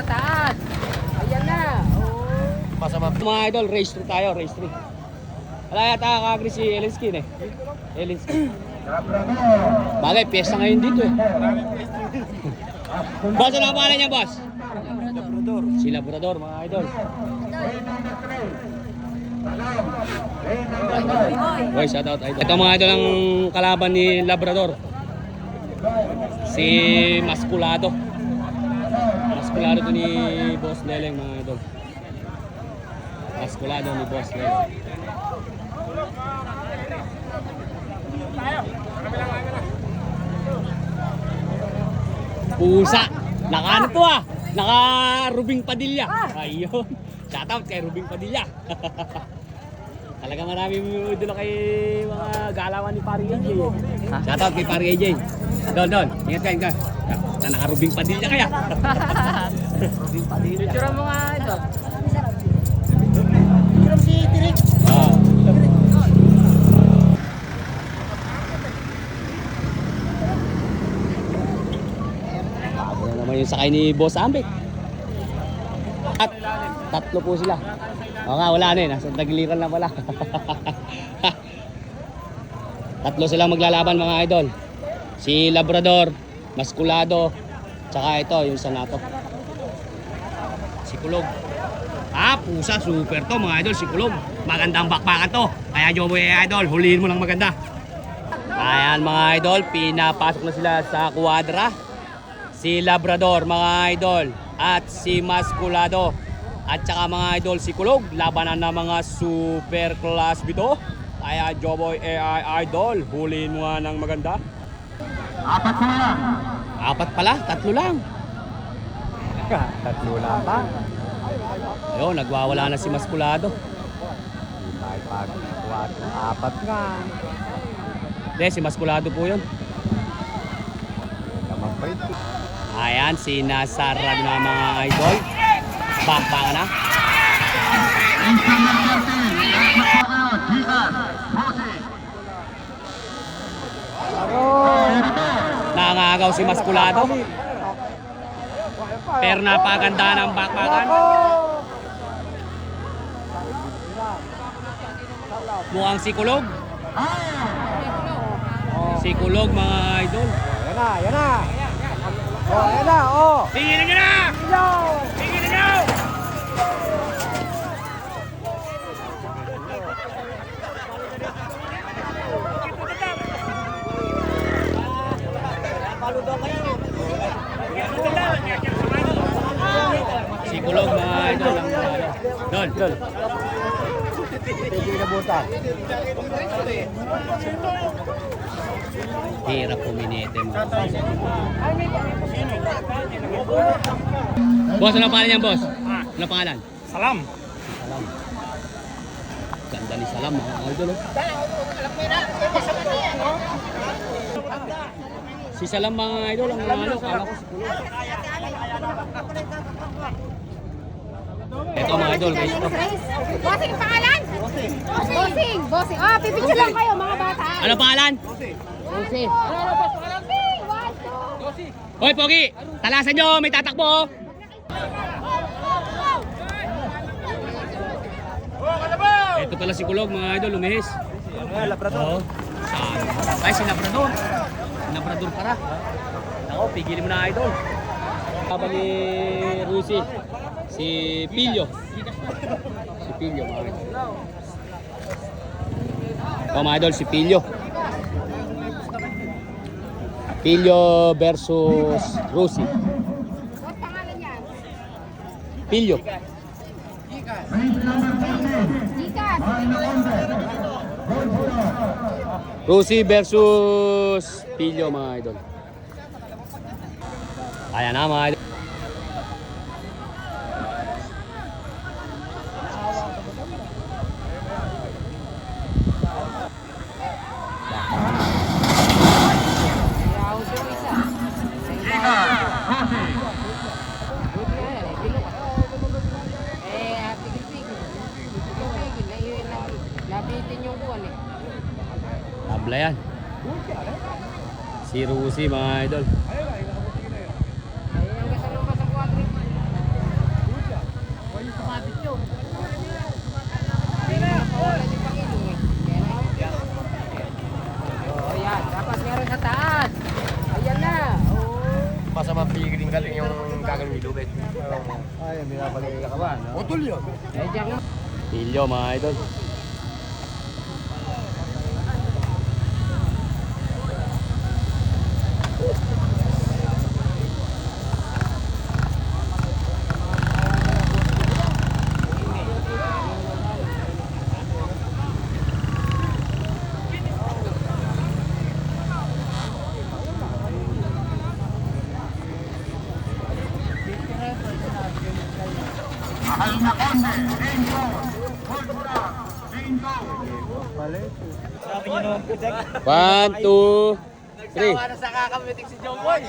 Nakataas. Ayan na. Pasama. Mga idol, race 3 tayo, race 3. Wala yata kakagri si Elinskin eh. Elinskin. Bagay, piyesta ngayon dito eh. Boss, ano ang pangalan niya, boss? Labrador. Si Labrador, mga idol. Boy, shout out idol. Ito mga idol ang kalaban ni Labrador. Si Masculado. Masculado to ni Boss Leleng, mga idol. Masculado ni Boss Leleng. Pusa. Naka ano to ah? Naka Rubing Padilla. Ayun. Shout out kay Rubing Padilla. Talaga maraming idolo kay mga galawan ni Pari AJ. Shout out kay Pari AJ. Don. Ingat ka. Naka Rubing Padilla kaya. Rubing Padilla. Picture mo nga ito. Yung sakay ni Boss Ambek. At tatlo po sila. O nga, wala na eh. Nasa tagiliran lang pala. Tatlo silang maglalaban mga idol. Si Labrador, Masculado, tsaka ito, yung Sanato. Si Kulog. Pusa, super to mga idol, si Kulog. Magandang bakbakan to. Kaya Joboy idol, huliin mo lang maganda. Ayan mga idol, pinapasok na sila sa kuwadra. Si Labrador mga idol at si Masculado at saka mga idol si Kulog, labanan na mga super class bito. Kaya Joboy AI idol, huliin mo nga ng maganda. Apat pala, tatlo lang. Tatlo lang pa. Ayun, nagwawala na si Masculado. Apat nga. Hindi, si Masculado po yun. Tamang pa ito. Ayan, sinasarad na mga idol. Bakbaka na. Nangagaw si Masculado. Pero napaganda ng bakbakan. Mukhang si Kulog. Si Kulog mga idol. Yan na. Yan na, Tingin nyo na! Tingin nyo! Si Kulog mga idol ang Dol. Hindi na butas. Hirap puminete mo. Boss, ano pangalan niyan, boss? Ano pangalan? Salam. Salam. Ganda ni Salam, mga idol. Si Salam, mga idol, ang ano, kala ko si Kulog. Ito mga idol, guys. Bossing pangalan? Bossing. Pipicture lang kayo mga bata. Ano pangalan? Bossing. Hoy, Pogi! Talasan nyo, may tatakbo! Ito pala si Kulog, mga idol, lumihis. Labrador. Ay, si Labrador. Labrador para. Ako, pigilin mo na, idol. Habang ni Rusi, si Pilyo. Si Pilyo, mga idol. Mga idol, si Pilyo. Pilyo versus Rusi. What pangalan yan? Pilyo. Gikas. Rusi versus Pilyo, mga idol. Kaya na, mga idol. Labitin yung buwan eh. Tabla yan. Si Rusi, mga idol. Pigring galing yung gagawin ni Lubet. Ay, hindi na pala yung kaban. Utol yun. Pilyo mga idol. Sabi niyo naman po, Jack. 1, 2, 3. Sa kakamitik si John Boy.